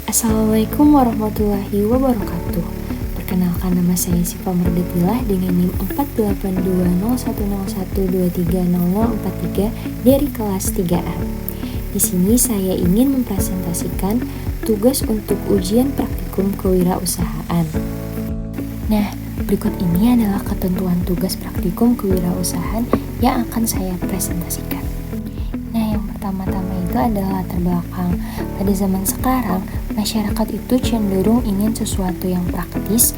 Assalamualaikum warahmatullahi wabarakatuh. Perkenalkan, nama saya Siva Merdetilah dengan NIM 4820101230043 dari kelas 3A. Di sini saya ingin mempresentasikan tugas untuk ujian praktikum kewirausahaan. Nah, berikut ini adalah ketentuan tugas praktikum kewirausahaan yang akan saya presentasikan. Nah, yang pertama-tama itu adalah latar belakang. Pada zaman sekarang, masyarakat itu cenderung ingin sesuatu yang praktis,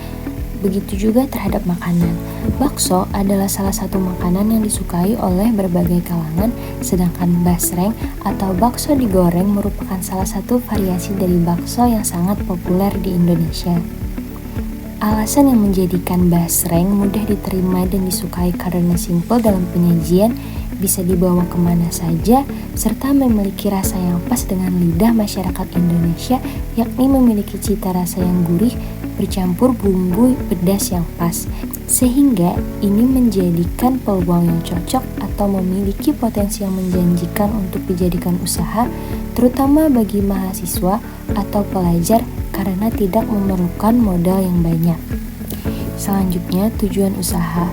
begitu juga terhadap makanan. Bakso adalah salah satu makanan yang disukai oleh berbagai kalangan, sedangkan basreng atau bakso digoreng merupakan salah satu variasi dari bakso yang sangat populer di Indonesia. Alasan yang menjadikan basreng mudah diterima dan disukai karena simpel dalam penyajian, bisa dibawa kemana saja, serta memiliki rasa yang pas dengan lidah masyarakat Indonesia, yakni memiliki cita rasa yang gurih bercampur bumbu pedas yang pas, sehingga ini menjadikan peluang yang cocok atau memiliki potensi yang menjanjikan untuk dijadikan usaha, terutama bagi mahasiswa atau pelajar karena tidak memerlukan modal yang banyak. Selanjutnya, tujuan usaha.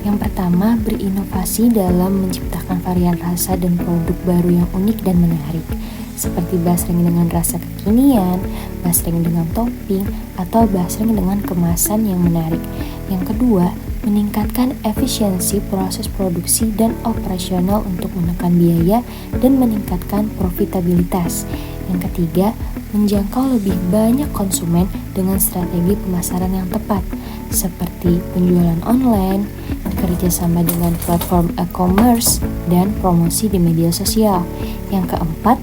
Yang pertama, berinovasi dalam menciptakan varian rasa dan produk baru yang unik dan menarik, seperti basreng dengan rasa kekinian, basreng dengan topping, atau basreng dengan kemasan yang menarik. Yang kedua, meningkatkan efisiensi proses produksi dan operasional untuk menekan biaya dan meningkatkan profitabilitas. Yang ketiga, menjangkau lebih banyak konsumen dengan strategi pemasaran yang tepat, seperti penjualan online, kerjasama dengan platform e-commerce, dan promosi di media sosial. Yang keempat,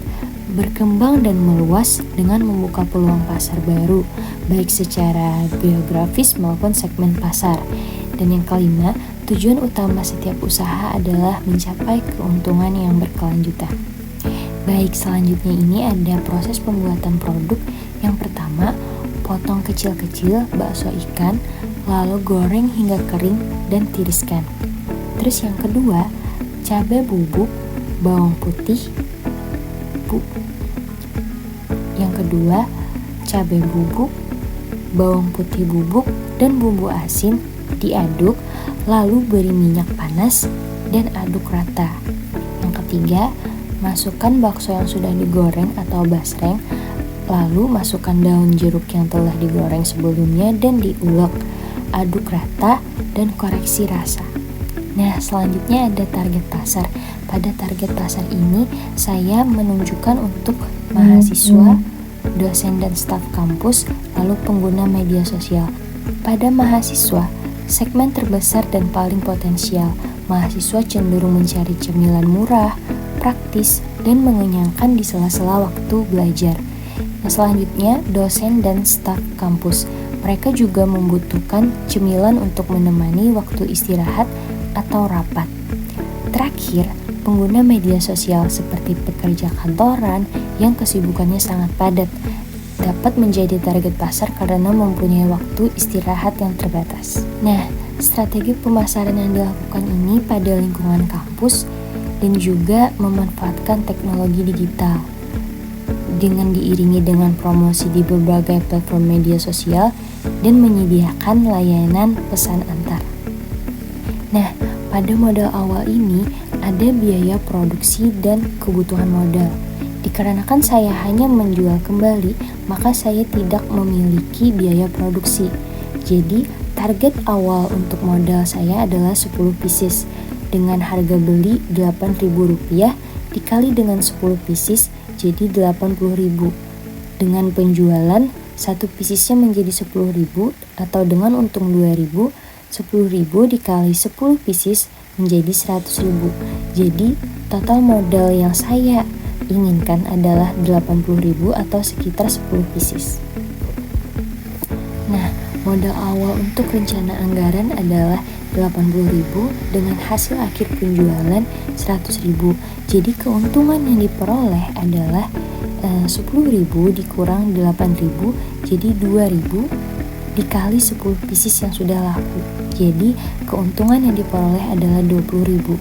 berkembang dan meluas dengan membuka peluang pasar baru, baik secara geografis maupun segmen pasar. Dan yang kelima, tujuan utama setiap usaha adalah mencapai keuntungan yang berkelanjutan. Baik, selanjutnya ini ada proses pembuatan produk. Yang pertama, potong kecil-kecil bakso ikan, lalu goreng hingga kering dan tiriskan. Terus yang kedua, cabai bubuk, bawang putih, bawang putih bubuk, dan bumbu asin diaduk, lalu beri minyak panas dan aduk rata. Yang ketiga, masukkan bakso yang sudah digoreng atau basreng, lalu masukkan daun jeruk yang telah digoreng sebelumnya dan diulek, aduk rata dan koreksi rasa. Nah, selanjutnya ada target pasar. Pada target pasar ini, saya menunjukkan untuk mahasiswa, dosen dan staf kampus, lalu pengguna media sosial. Pada mahasiswa, segmen terbesar dan paling potensial, mahasiswa cenderung mencari cemilan murah, praktis, dan mengenyangkan di sela-sela waktu belajar. Nah, selanjutnya, dosen dan staf kampus. Mereka juga membutuhkan cemilan untuk menemani waktu istirahat atau rapat. Terakhir, pengguna media sosial seperti pekerja kantoran yang kesibukannya sangat padat dapat menjadi target pasar karena mempunyai waktu istirahat yang terbatas. Nah, strategi pemasaran yang dilakukan ini pada lingkungan kampus dan juga memanfaatkan teknologi digital dengan diiringi dengan promosi di berbagai platform media sosial dan menyediakan layanan pesan antar. Nah, pada modal awal ini ada biaya produksi dan kebutuhan modal. Dikarenakan saya hanya menjual kembali, maka saya tidak memiliki biaya produksi. Jadi, target awal untuk modal saya adalah 10 pieces dengan harga beli Rp8.000 dikali dengan 10 pieces jadi 80.000. Dengan penjualan satu piecesnya menjadi 10.000 atau dengan untung 2.000, 10.000 dikali 10 pieces menjadi 100.000. Jadi total modal yang saya inginkan adalah 80.000 atau sekitar 10 pieces. Nah, modal awal untuk rencana anggaran adalah 80.000 dengan hasil akhir penjualan 100.000. Jadi keuntungan yang diperoleh adalah 10.000 dikurang 8.000 jadi 2.000 dikali 10 pieces yang sudah laku. Jadi keuntungan yang diperoleh adalah 20.000.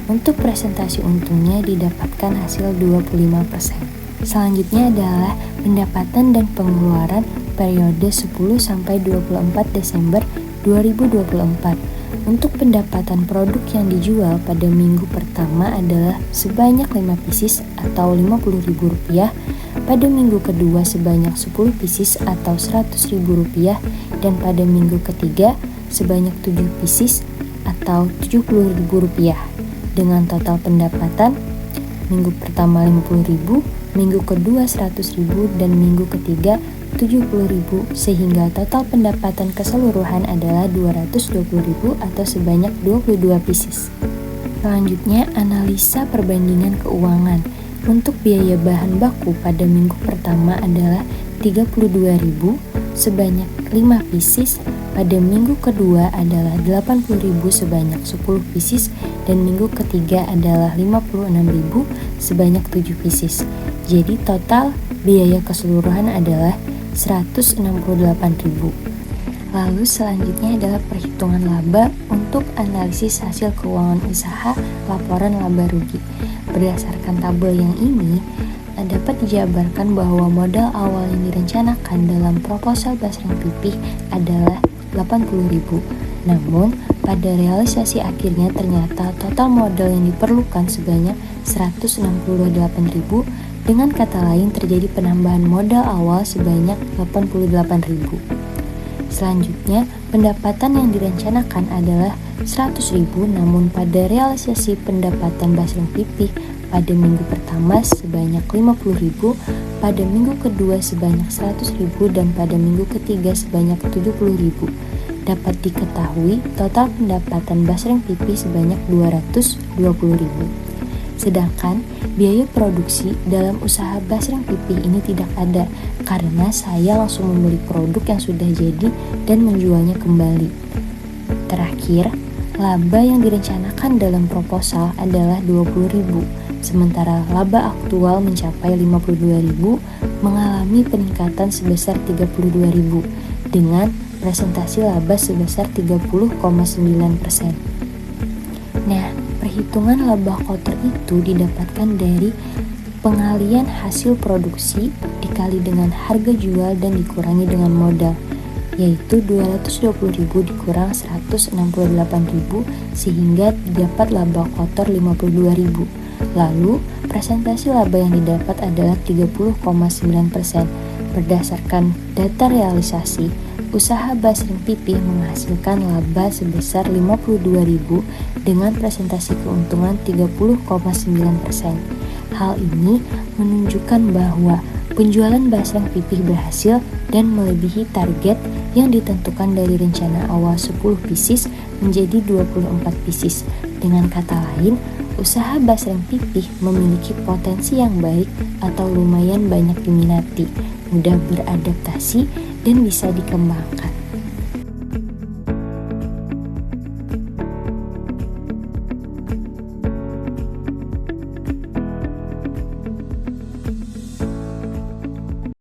Untuk presentasi untungnya didapatkan hasil 25%. Selanjutnya adalah pendapatan dan pengeluaran periode 10 sampai 24 Desember 2024. Untuk pendapatan produk yang dijual pada minggu pertama adalah sebanyak 5 pieces atau Rp50.000, pada minggu kedua sebanyak 10 pieces atau Rp100.000, dan pada minggu ketiga sebanyak 7 pieces atau Rp70.000. Dengan total pendapatan minggu pertama Rp50.000, minggu kedua Rp100.000, dan minggu ketiga Rp70.000, sehingga total pendapatan keseluruhan adalah Rp220.000 atau sebanyak 22 pieces. Selanjutnya, analisa perbandingan keuangan. Untuk biaya bahan baku pada minggu pertama adalah Rp32.000 sebanyak 5 pieces, pada minggu kedua adalah Rp80.000 sebanyak 10 pieces, dan minggu ketiga adalah Rp56.000 sebanyak 7 pieces. Jadi total biaya keseluruhan adalah Rp168.000. Lalu selanjutnya adalah perhitungan laba untuk analisis hasil keuangan usaha laporan laba rugi. Berdasarkan tabel yang ini, dapat dijabarkan bahwa modal awal yang direncanakan dalam proposal Basreng Pipih adalah Rp80.000. Namun, pada realisasi akhirnya ternyata total modal yang diperlukan sebanyak Rp168.000. Dengan kata lain, terjadi penambahan modal awal sebanyak Rp88.000. Selanjutnya, pendapatan yang direncanakan adalah Rp100.000, namun pada realisasi pendapatan Basreng Pipih pada minggu pertama sebanyak Rp50.000, pada minggu kedua sebanyak Rp100.000, dan pada minggu ketiga sebanyak Rp70.000. Dapat diketahui total pendapatan Basreng Pipih sebanyak Rp220.000. Sedangkan biaya produksi dalam usaha Basreng Pipih ini tidak ada karena saya langsung membeli produk yang sudah jadi dan menjualnya kembali. Terakhir, laba yang direncanakan dalam proposal adalah Rp20.000, sementara laba aktual mencapai Rp52.000, mengalami peningkatan sebesar Rp32.000 dengan presentasi laba sebesar 30,9%. Nah, perhitungan laba kotor itu didapatkan dari pengalian hasil produksi dikali dengan harga jual dan dikurangi dengan modal, yaitu Rp220.000 dikurang Rp168.000 sehingga didapat laba kotor Rp52.000. Lalu, presentasi laba yang didapat adalah 30,9%. Berdasarkan data realisasi, usaha Basreng Pipih menghasilkan laba sebesar Rp52.000 dengan presentasi keuntungan 30,9%. Hal ini menunjukkan bahwa penjualan Basreng Pipih berhasil dan melebihi target yang ditentukan dari rencana awal 10 pieces menjadi 24 pieces. Dengan kata lain, usaha Basreng Pipih memiliki potensi yang baik atau lumayan banyak diminati, mudah beradaptasi, dan bisa dikembangkan.